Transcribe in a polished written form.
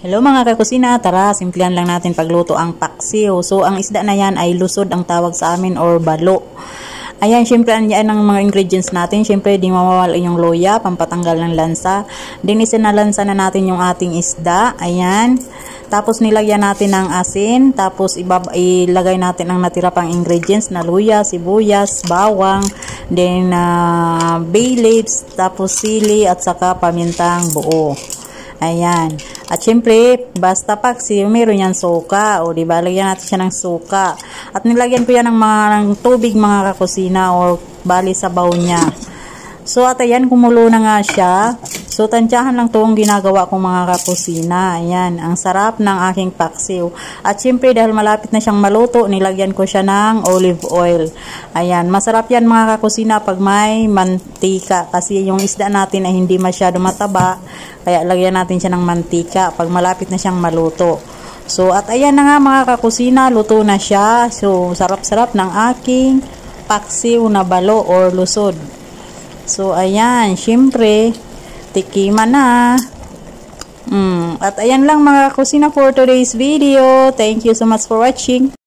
Hello mga kakusina, tara, simplihan lang natin pagluto ang paksiw. So, ang isda na yan ay lusod ang tawag sa amin or balo. Ayan, syempre, yan ang mga ingredients natin. Syempre, di mawawala yung loya, pampatanggal ng lansa. Din isinalansa na natin yung ating isda. Ayan. Tapos, nilagyan natin ng asin. Tapos, ilagay natin ang natira pang ingredients na luya, sibuyas, bawang, then bay leaves, tapos sili, at saka pamintang buo. Ayan. At syempre, basta paksiw, meron yan suka. O, diba? Lagyan natin siya ng suka. At nilagyan ko yan ng tubig mga kakusina o bali sa baw niya. So, at ayan, kumulo na nga siya. So, tansyahan lang to ang ginagawa kong mga kakusina. Ayan, ang sarap ng aking paksiw. At syempre, dahil malapit na siyang maluto, nilagyan ko siya ng olive oil. Ayan, masarap yan mga kakusina pag may mantika. Kasi yung isda natin ay hindi masyado mataba. Kaya lagyan natin siya ng mantika pag malapit na siyang maluto. So, at ayan na nga mga kakusina, luto na siya. So, sarap-sarap ng aking paksiw na balo or lusod. So, ayan, syempre, tikiman na. At ayan lang mga kusina for today's video. Thank you so much for watching.